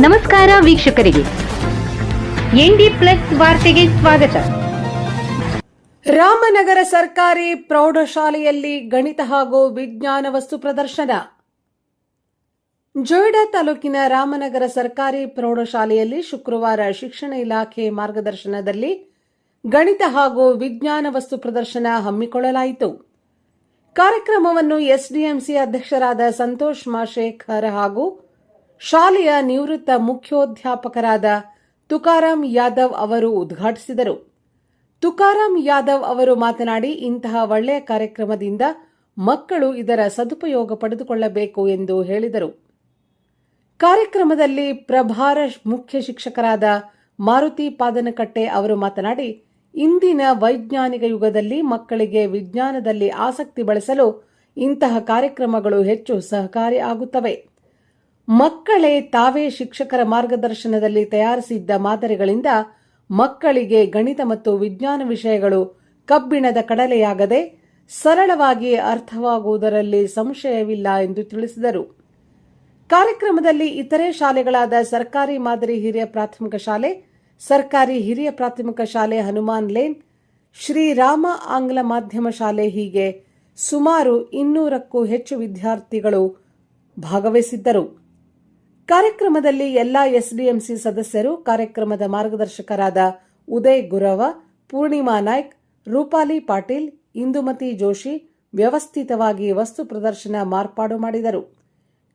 ನಮಸ್ಕಾರ ವೀಕ್ಷಕರಿಗೆ, ND plus ವಾರ್ತೆಗೆ ಸ್ವಾಗತ. ರಾಮನಗರ ಸರ್ಕಾರಿ ಪ್ರೌಢಶಾಲೆಯಲ್ಲಿ ಗಣಿತ ಹಾಗೂ ವಿಜ್ಞಾನ ವಸ್ತು ಪ್ರದರ್ಶನ. ಜೊಯ್ಡಾ ತಾಲೂಕಿನ ರಾಮನಗರ ಸರ್ಕಾರಿ ಪ್ರೌಢಶಾಲೆಯಲ್ಲಿ ಶುಕ್ರವಾರ ಶಿಕ್ಷಣ ಇಲಾಖೆ ಮಾರ್ಗದರ್ಶನದಲ್ಲಿ ಗಣಿತ ಹಾಗೂ ವಿಜ್ಞಾನ ವಸ್ತು ಪ್ರದರ್ಶನ ಹಮ್ಮಿಕೊಳ್ಳಲಾಯಿತು. ಕಾರ್ಯಕ್ರಮವನ್ನು ಎಸ್ಡಿಎಂಸಿ ಅಧ್ಯಕ್ಷರಾದ ಸಂತೋಷ್ ಮಾಶೇಖರ್ ಹಾಗೂ ಶಾಲೆಯ ನಿವೃತ್ತ ಮುಖ್ಯೋಧ್ಯಾಪಕರಾದ ತುಕಾರಾಂ ಯಾದವ್ ಅವರು ಉದ್ಘಾಟಿಸಿದರು. ತುಕಾರಾಂ ಯಾದವ್ ಅವರು ಮಾತನಾಡಿ, ಇಂತಹ ಒಳ್ಳೆಯ ಕಾರ್ಯಕ್ರಮದಿಂದ ಮಕ್ಕಳು ಇದರ ಸದುಪಯೋಗ ಪಡೆದುಕೊಳ್ಳಬೇಕು ಎಂದು ಹೇಳಿದರು. ಕಾರ್ಯಕ್ರಮದಲ್ಲಿ ಪ್ರಭಾರ ಮುಖ್ಯ ಶಿಕ್ಷಕರಾದ ಮಾರುತಿ ಪಾದನಕಟ್ಟೆ ಅವರು ಮಾತನಾಡಿ, ಇಂದಿನ ವೈಜ್ಞಾನಿಕ ಯುಗದಲ್ಲಿ ಮಕ್ಕಳಿಗೆ ವಿಜ್ಞಾನದಲ್ಲಿ ಆಸಕ್ತಿ ಬೆಳೆಸಲು ಇಂತಹ ಕಾರ್ಯಕ್ರಮಗಳು ಹೆಚ್ಚು ಸಹಕಾರಿ ಆಗುತ್ತವೆ. ಮಕ್ಕಳೇ ತಾವೇ ಶಿಕ್ಷಕರ ಮಾರ್ಗದರ್ಶನದಲ್ಲಿ ತಯಾರಿಸಿದ್ದ ಮಾದರಿಗಳಿಂದ ಮಕ್ಕಳಿಗೆ ಗಣಿತ ಮತ್ತು ವಿಜ್ಞಾನ ವಿಷಯಗಳು ಕಬ್ಬಿಣದ ಕಡಲೆಯಾಗದೆ ಸರಳವಾಗಿ ಅರ್ಥವಾಗುವುದರಲ್ಲಿ ಸಂಶಯವಿಲ್ಲ ಎಂದು ತಿಳಿಸಿದರು. ಕಾರ್ಯಕ್ರಮದಲ್ಲಿ ಇತರೆ ಶಾಲೆಗಳಾದ ಸರ್ಕಾರಿ ಮಾದರಿ ಹಿರಿಯ ಪ್ರಾಥಮಿಕ ಶಾಲೆ, ಸರ್ಕಾರಿ ಹಿರಿಯ ಪ್ರಾಥಮಿಕ ಶಾಲೆ ಹನುಮಾನ್ ಲೇನ್, ಶ್ರೀರಾಮ ಆಂಗ್ಲ ಮಾಧ್ಯಮ ಶಾಲೆ ಹೀಗೆ ಸುಮಾರು 200ಕ್ಕೂ ಹೆಚ್ಚು ವಿದ್ಯಾರ್ಥಿಗಳು ಭಾಗವಹಿಸಿದ್ದರು. ಕಾರ್ಯಕ್ರಮದಲ್ಲಿ ಎಲ್ಲ ಎಸ್ಡಿಎಂಸಿ ಸದಸ್ಯರು, ಕಾರ್ಯಕ್ರಮದ ಮಾರ್ಗದರ್ಶಕರಾದ ಉದಯ್ ಗುರವ, ಪೂರ್ಣಿಮಾ ನಾಯ್ಕ್, ರೂಪಾಲಿ ಪಾಟೀಲ್, ಇಂದುಮತಿ ಜೋಶಿ ವ್ಯವಸ್ಥಿತವಾಗಿ ವಸ್ತು ಪ್ರದರ್ಶನ ಮಾರ್ಪಾಡು ಮಾಡಿದರು.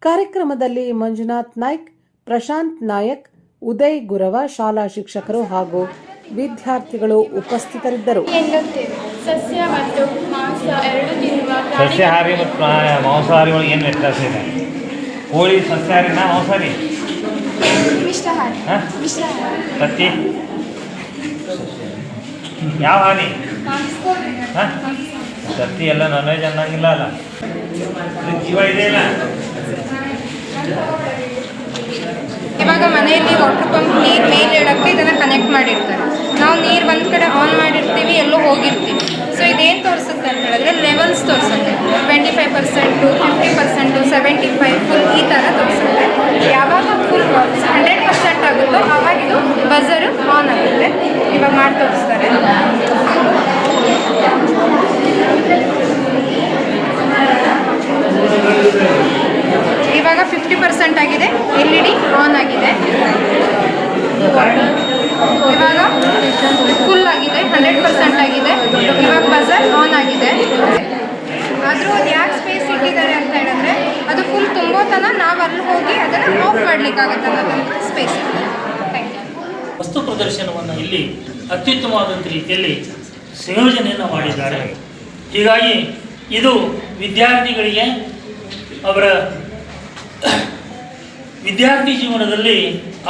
ಕಾರ್ಯಕ್ರಮದಲ್ಲಿ ಮಂಜುನಾಥ್ ನಾಯ್ಕ್, ಪ್ರಶಾಂತ್ ನಾಯಕ್, ಉದಯ್ ಗುರವ, ಶಾಲಾ ಶಿಕ್ಷಕರು ಹಾಗೂ ವಿದ್ಯಾರ್ಥಿಗಳು ಉಪಸ್ಥಿತರಿದ್ದರು. ಸಸ್ಯಾಹಾರಿ ಮತ್ತು ಮಾಂಸಾಹಾರಿ ಒಳಗೆ ಏನು ವ್ಯತ್ಯಾಸ ಇದೆ? ಕೋಳಿ ಸಸ್ಯಾಹಾರಿನಾ ಮಾಂಸಾಹಾರಿ? ತತ್ತಿ ಯಾವ ಹಾರಿ? ತತ್ತಿ ಎಲ್ಲ ನಾನ್ ವೆಜ್ ಅನ್ನಂಗಿಲ್ಲ ಅಲ್ಲ, ಜೀವ ಇದೆ ಇಲ್ಲ. ಇವಾಗ ಮನೆಯಲ್ಲಿ ವಾಟರ್ ಪಂಪ್ ನೀರು ಮೇಲೆ ಇಡೋಕ್ಕೆ ಇದನ್ನು ಕನೆಕ್ಟ್ ಮಾಡಿರ್ತಾರೆ. ನಾವು ನೀರು ಒಂದು ಕಡೆ ಆನ್ ಮಾಡಿರ್ತೀವಿ, ಎಲ್ಲೋ ಹೋಗಿರ್ತೀವಿ. ಸೊ ಇದೇನು ತೋರಿಸುತ್ತೆ ಅಂತ ಹೇಳಿದ್ರೆ ಲೆವೆಲ್ಸ್ ತೋರಿಸುತ್ತೆ. 25%, 50%, 75%, ಫುಲ್ ಈ ಥರ ತೋರಿಸುತ್ತೆ. ಯಾವಾಗ ಫುಲ್ 100% ಆಗುತ್ತೋ ಆವಾಗ ಇದು ಬಜರು ಆನ್ ಆಗುತ್ತೆ. ಇವಾಗ ಮಾಡಿ ತೋರಿಸ್ತಾರೆ. ಇವಾಗ 50% ಆಗಿದೆ, LED ಆನ್ ಆಗಿದೆ. ಇವಾಗ ಫುಲ್ ಆಗಿದೆ, 100% ಆಗಿದೆ. ಇವಾಗ ಬಜರ್ ಆನ್ ಆಗಿದೆ. ಆದರೂ ಅದು ಯಾಕೆ ಸ್ಪೇಸ್ ಇಟ್ಟಿದ್ದಾರೆ ಅಂತ ಹೇಳಿದ್ರೆ, ಅದು ಫುಲ್ ತುಂಬೋ ತನಕ ನಾವು ಅಲ್ಲಿ ಹೋಗಿ ಅದನ್ನು ಆಫ್ ಮಾಡಲಿಕ್ಕಾಗತ್ತೆ ಅನ್ನೋದು ಸ್ಪೇಸ್. Thank you. ವಸ್ತು ಪ್ರದರ್ಶನವನ್ನು ಇಲ್ಲಿ ಅತ್ಯುತ್ತಮವಾದಂಥ ರೀತಿಯಲ್ಲಿ ಸಂಯೋಜನೆಯನ್ನು ಮಾಡಿದ್ದಾರೆ. ಹೀಗಾಗಿ ಇದು ವಿದ್ಯಾರ್ಥಿಗಳಿಗೆ ಅವರ ವಿದ್ಯಾರ್ಥಿ ಜೀವನದಲ್ಲಿ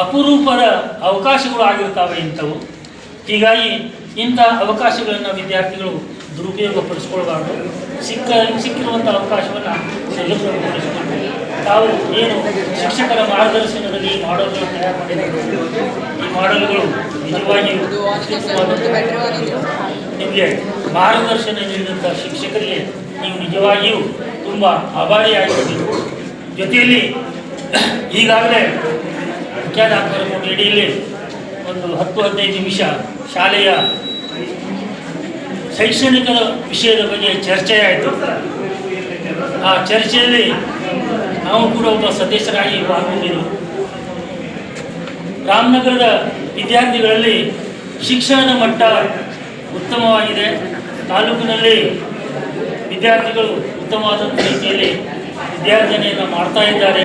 ಅಪರೂಪದ ಅವಕಾಶಗಳು ಆಗಿರ್ತಾವೆ ಇಂಥವು. ಹೀಗಾಗಿ ಇಂಥ ಅವಕಾಶಗಳನ್ನು ವಿದ್ಯಾರ್ಥಿಗಳು ದುರುಪಯೋಗಪಡಿಸ್ಕೊಳ್ಬಾರ್ದು. ಸಿಕ್ಕಿರುವಂಥ ಅವಕಾಶವನ್ನು ಸದುಪಯೋಗಪಡಿಸಿಕೊಂಡು ತಾವು ಏನು ಶಿಕ್ಷಕರ ಮಾರ್ಗದರ್ಶನದಲ್ಲಿ ಈ ಮಾಡೆಲ್ಗಳನ್ನು ತಯಾರು ಮಾಡಿದ್ದಾರೆ, ಈ ಮಾಡೆಲ್ಗಳು ನಿಜವಾಗಿಯೂ ನಿಮಗೆ ಮಾರ್ಗದರ್ಶನ ನೀಡಿದಂಥ ಶಿಕ್ಷಕರಿಗೆ ನೀವು ನಿಜವಾಗಿಯೂ ತುಂಬ ಆಭಾರಿಯಾಗಿರಬೇಕು. ಜೊತೆಯಲ್ಲಿ ಈಗಾಗಲೇ ಮುಖ್ಯಾಧ್ಯಾಪಕರ ಅಡಿಯಲ್ಲಿ ಒಂದು 10-15 ನಿಮಿಷ ಶಾಲೆಯ ಶೈಕ್ಷಣಿಕ ವಿಷಯದ ಬಗ್ಗೆ ಚರ್ಚೆಯಾಯಿತು. ಆ ಚರ್ಚೆಯಲ್ಲಿ ನಾವು ಕೂಡ ಒಬ್ಬ ಸದಸ್ಯರಾಗಿ ಭಾಗವಹಿಸಿದೆವು. ರಾಮನಗರದ ವಿದ್ಯಾರ್ಥಿಗಳಲ್ಲಿ ಶಿಕ್ಷಣದ ಮಟ್ಟ ಉತ್ತಮವಾಗಿದೆ. ತಾಲೂಕಿನಲ್ಲಿ ವಿದ್ಯಾರ್ಥಿಗಳು ಉತ್ತಮವಾದಂಥ ರೀತಿಯಲ್ಲಿ ವಿದ್ಯಾರ್ಜನೆಯನ್ನು ಮಾಡ್ತಾ ಇದ್ದಾರೆ.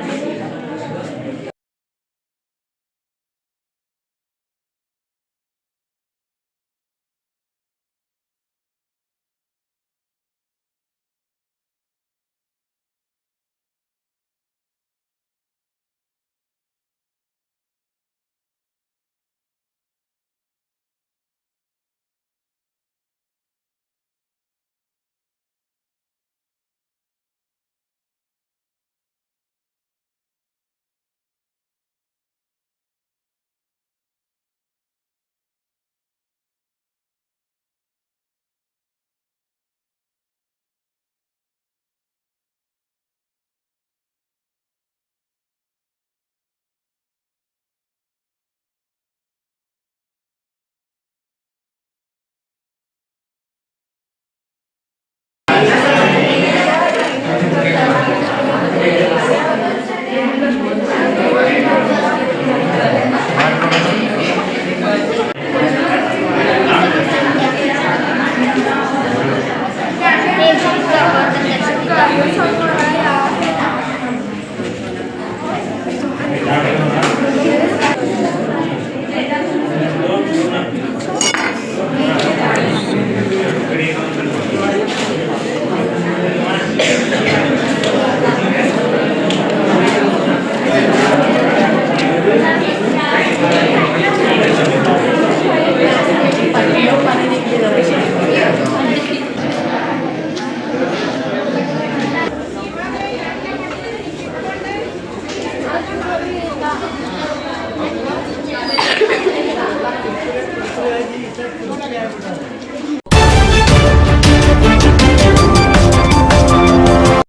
Gracias.